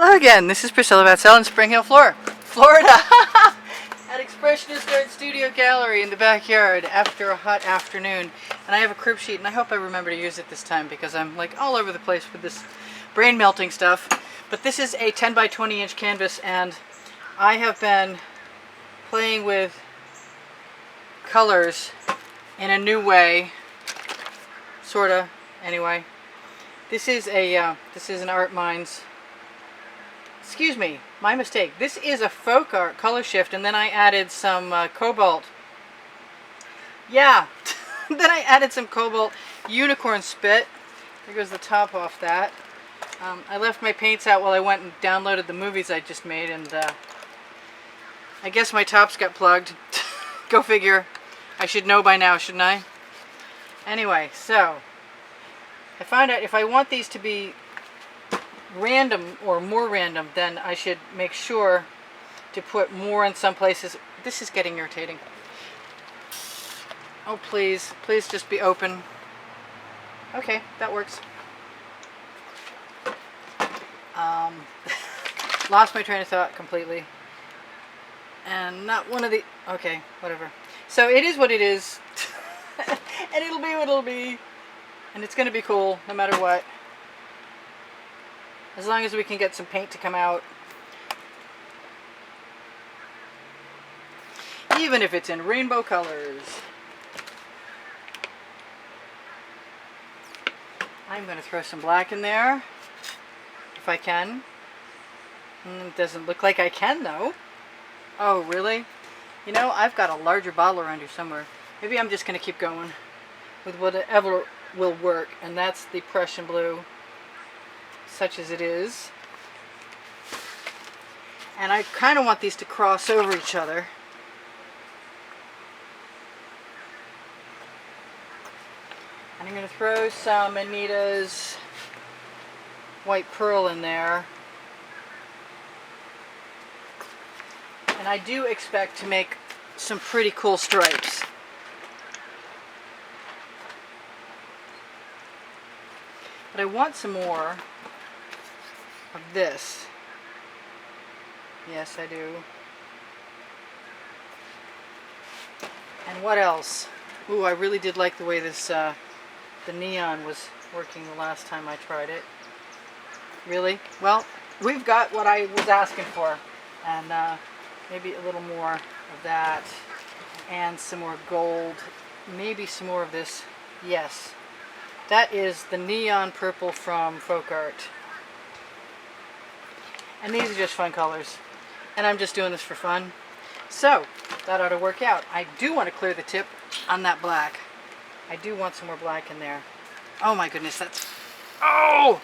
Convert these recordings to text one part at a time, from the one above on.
Hello again, this is Priscilla Batzell in Spring Hill, Florida. At Expressionist Art Studio Gallery in the backyard after a hot afternoon. And I have a crib sheet, and I hope I remember to use it this time because I'm like all over the place with this brain melting stuff. But this is a 10 by 20 inch canvas, and I have been playing with colors in a new way, sorta. Anyway, this is an Art Minds. Excuse me, my mistake. This is a folk art color shift, and then I added some cobalt. Yeah, then I added some cobalt unicorn spit. There goes the top off that. I left my paints out while I went and downloaded the movies I just made, and I guess my tops got plugged. Go figure. I should know by now, shouldn't I? Anyway, so I found out if I want these to be random or more random, then I should make sure to put more in some places. This is getting irritating. Oh, please just be open. Okay, that works. Lost my train of thought completely, and not one of the, okay, whatever. So it is what it is. And it'll be what it'll be, and it's gonna be cool no matter what. As long as we can get some paint to come out. Even if it's in rainbow colors. I'm going to throw some black in there. If I can. It doesn't look like I can though. Oh, really? You know, I've got a larger bottle around here somewhere. Maybe I'm just going to keep going with whatever will work. And that's the Prussian blue. Such as it is. And I kind of want these to cross over each other. And I'm going to throw some Anita's white pearl in there. And I do expect to make some pretty cool stripes. But I want some more of this. Yes, I do. And what else? Ooh, I really did like the way this, the neon was working the last time I tried it. Really? Well, we've got what I was asking for. And maybe a little more of that. And some more gold. Maybe some more of this. Yes. That is the neon purple from Folk Art. And these are just fun colors. And I'm just doing this for fun. So, that ought to work out. I do want to clear the tip on that black. I do want some more black in there. Oh my goodness, that's... Oh!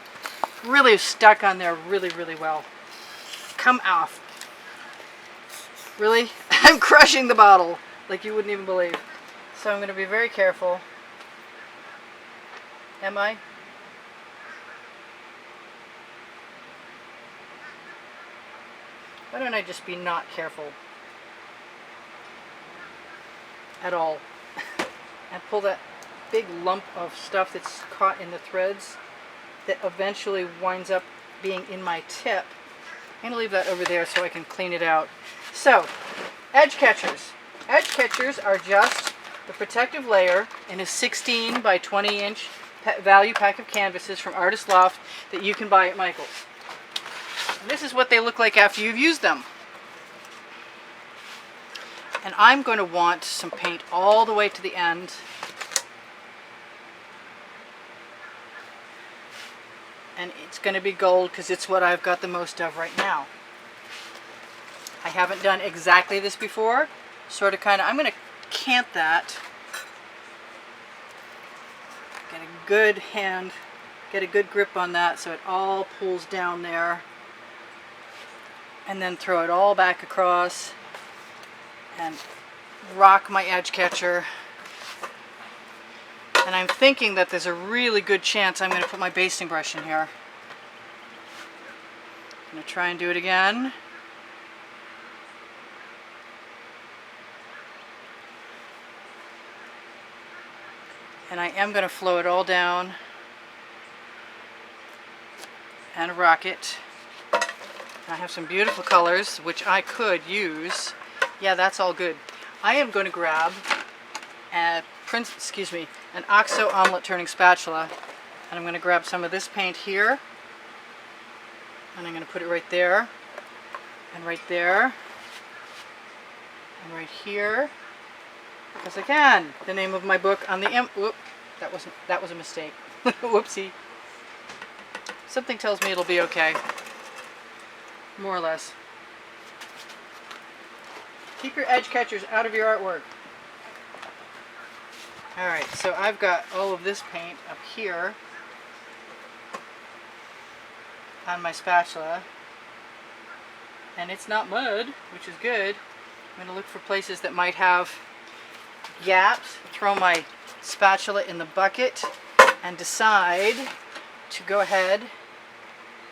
Really stuck on there really, really well. Come off. Really? I'm crushing the bottle like you wouldn't even believe. So I'm going to be very careful. Am I? Why don't I just be not careful at all and pull that big lump of stuff that's caught in the threads that eventually winds up being in my tip. I'm going to leave that over there so I can clean it out. So, edge catchers. Edge catchers are just the protective layer in a 16 by 20 inch value pack of canvases from Artist Loft that you can buy at Michael's. And this is what they look like after you've used them. And I'm going to want some paint all the way to the end. And it's going to be gold because it's what I've got the most of right now. I haven't done exactly this before. Sort of kind of, I'm going to cant that. Get a good hand, get a good grip on that so it all pulls down there. And then throw it all back across and rock my edge catcher. And I'm thinking that there's a really good chance I'm going to put my basting brush in here. I'm going to try and do it again. And I am going to flow it all down and rock it. I have some beautiful colors, which I could use. Yeah, that's all good. I am going to grab an OXO omelet turning spatula, and I'm going to grab some of this paint here, and I'm going to put it right there, and right there, and right here, because again, the name of my book on the whoop, that was a mistake. Whoopsie. Something tells me it'll be okay. More or less. Keep your edge catchers out of your artwork. Alright, so I've got all of this paint up here on my spatula. And it's not mud, which is good. I'm going to look for places that might have gaps. Throw my spatula in the bucket and decide to go ahead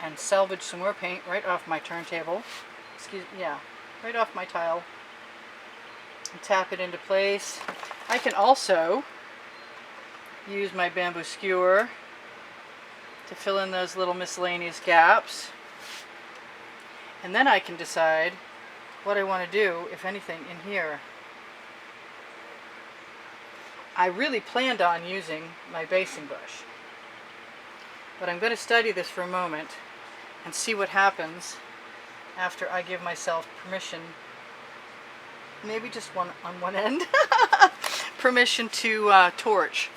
and salvage some more paint right off my turntable. Right off my tile. And tap it into place. I can also use my bamboo skewer to fill in those little miscellaneous gaps. And then I can decide what I want to do, if anything, in here. I really planned on using my basting brush, but I'm going to study this for a moment and see what happens after I give myself permission, maybe just on one end, permission to torch.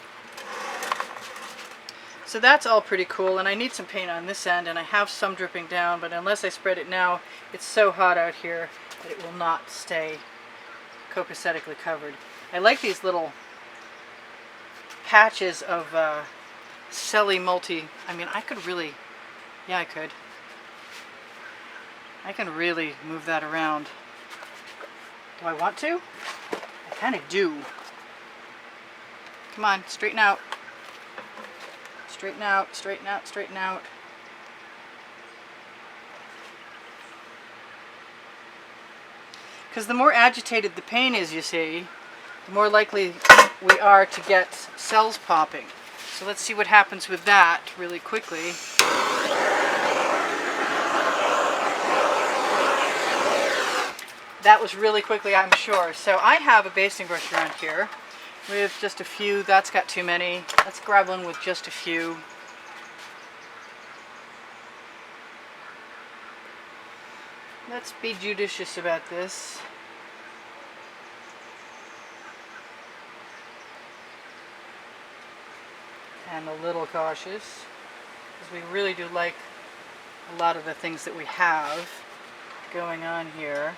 So that's all pretty cool, and I need some paint on this end, and I have some dripping down, but unless I spread it now, it's so hot out here that it will not stay copacetically covered. I like these little patches of Selly multi. I mean, I could really, yeah, I could. I can really move that around. Do I want to? I kind of do. Come on, straighten out. Straighten out, straighten out, straighten out. Because the more agitated the paint is, you see, the more likely we are to get cells popping. So let's see what happens with that really quickly. That was really quickly, I'm sure. So I have a basting brush around here with just a few. That's got too many. Let's grab one with just a few. Let's be judicious about this. And a little cautious, because we really do like a lot of the things that we have going on here.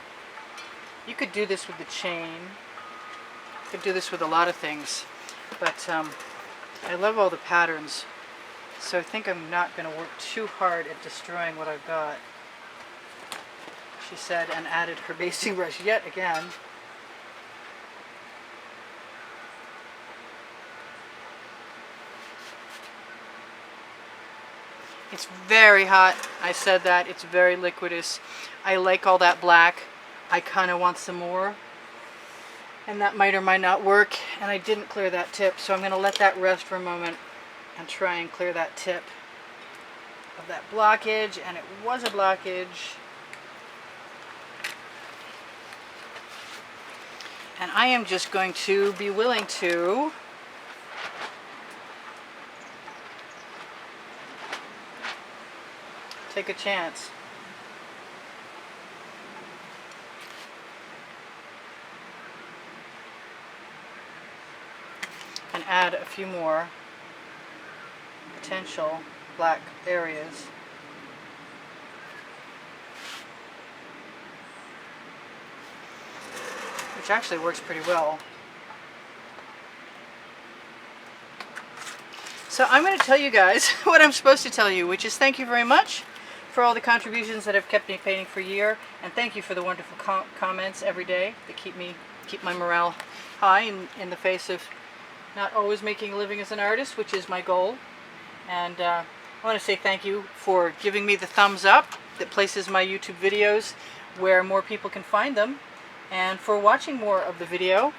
You could do this with the chain. You could do this with a lot of things, but I love all the patterns, so I think I'm not going to work too hard at destroying what I've got, she said, and added her basting brush yet again. It's very hot. I said that. It's very liquidous. I like all that black. I kind of want some more. And that might or might not work. And I didn't clear that tip, so I'm going to let that rest for a moment and try and clear that tip of that blockage. And it was a blockage. And I am just going to be willing to take a chance. And add a few more potential black areas. Which actually works pretty well. So I'm going to tell you guys what I'm supposed to tell you, which is thank you very much for all the contributions that have kept me painting for a year, and thank you for the wonderful comments every day that keep my morale high in the face of not always making a living as an artist, which is my goal. And I want to say thank you for giving me the thumbs up that places my YouTube videos where more people can find them, and for watching more of the video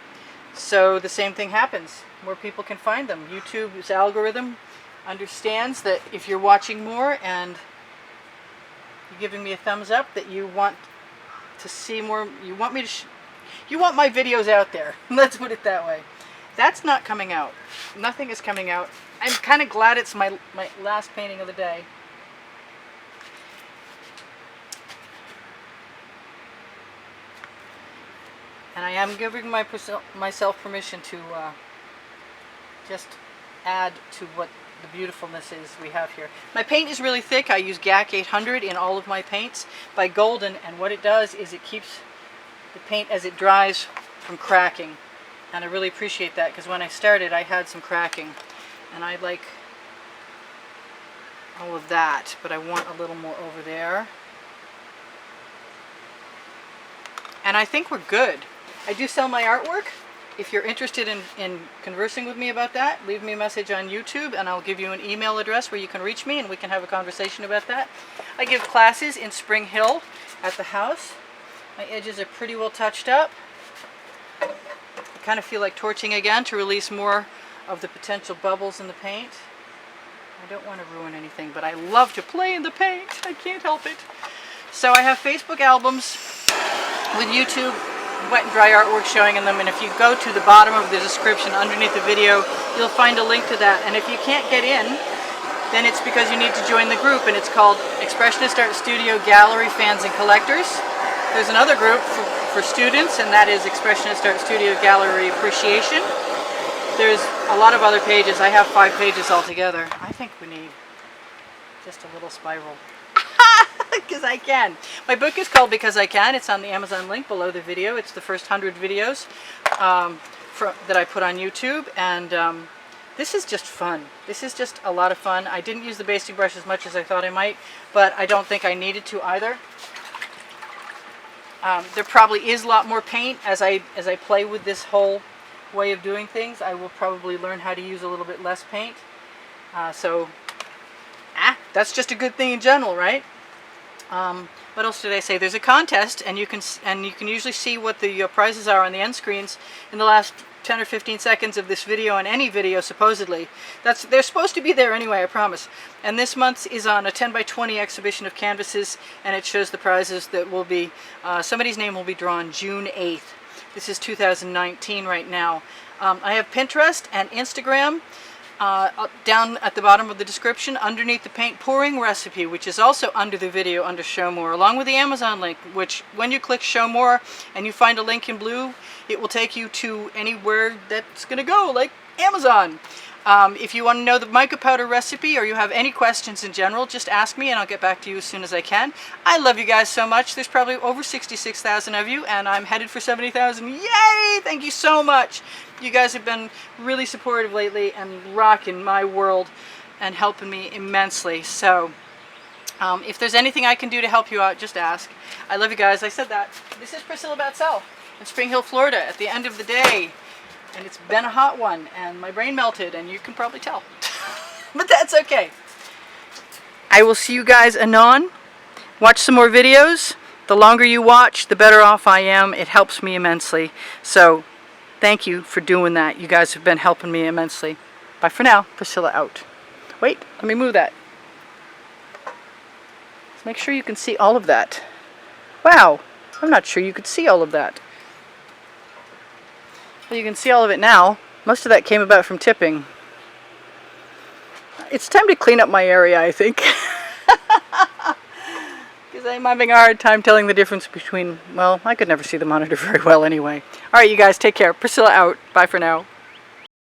so the same thing happens. More people can find them. YouTube's algorithm understands that if you're watching more and You're giving me a thumbs up that you want to see more. You want me to. You want my videos out there. Let's put it that way. That's not coming out. Nothing is coming out. I'm kind of glad it's my last painting of the day. And I am giving myself permission to just add to what the beautifulness is we have here. My paint is really thick. I use GAC 800 in all of my paints by Golden, and what it does is it keeps the paint as it dries from cracking. And I really appreciate that, because when I started I had some cracking, and I like all of that, but I want a little more over there. And I think we're good. I do sell my artwork. If you're interested in conversing with me about that, leave me a message on YouTube and I'll give you an email address where you can reach me and we can have a conversation about that. I give classes in Spring Hill at the house. My edges are pretty well touched up. I kind of feel like torching again to release more of the potential bubbles in the paint. I don't want to ruin anything, but I love to play in the paint. I can't help it. So I have Facebook albums with YouTube wet and dry artwork showing in them, and if you go to the bottom of the description underneath the video, you'll find a link to that. And if you can't get in, then it's because you need to join the group, and it's called Expressionist Art Studio Gallery Fans and Collectors. There's another group for students, and that is Expressionist Art Studio Gallery Appreciation. There's a lot of other pages. I have 5 pages altogether. I think we need just a little spiral. Because I can. My book is called Because I Can. It's on the Amazon link below the video. It's the first 100 videos that I put on YouTube, and this is just fun. This is just a lot of fun. I didn't use the basting brush as much as I thought I might, but I don't think I needed to either. There probably is a lot more paint as I play with this whole way of doing things. I will probably learn how to use a little bit less paint. That's just a good thing in general, right? What else did I say? There's a contest, and you can usually see what the prizes are on the end screens in the last 10 or 15 seconds of this video, and any video supposedly. They're supposed to be there anyway, I promise. And this month is on a 10 by 20 exhibition of canvases, and it shows the prizes that will be, somebody's name will be drawn June 8th. This is 2019 right now. I have Pinterest and Instagram. Down at the bottom of the description, underneath the paint pouring recipe, which is also under the video under Show More, along with the Amazon link, which when you click Show More and you find a link in blue, it will take you to anywhere that's going to go, like Amazon. If you want to know the mica powder recipe, or you have any questions in general, just ask me and I'll get back to you as soon as I can. I love you guys so much. There's probably over 66,000 of you, and I'm headed for 70,000. Yay! Thank you so much. You guys have been really supportive lately and rocking my world and helping me immensely. So if there's anything I can do to help you out, just ask. I love you guys. I said that. This is Priscilla Batzell in Spring Hill, Florida at the end of the day. And it's been a hot one, and my brain melted, and you can probably tell. But that's okay. I will see you guys anon. Watch some more videos. The longer you watch, the better off I am. It helps me immensely. So thank you for doing that. You guys have been helping me immensely. Bye for now. Priscilla out. Wait, let me move that. Let's make sure you can see all of that. Wow, I'm not sure you could see all of that. Well, you can see all of it now. Most of that came about from tipping. It's time to clean up my area, I think. Because I'm having a hard time telling the difference between, well, I could never see the monitor very well anyway. Alright, you guys, take care. Priscilla out. Bye for now.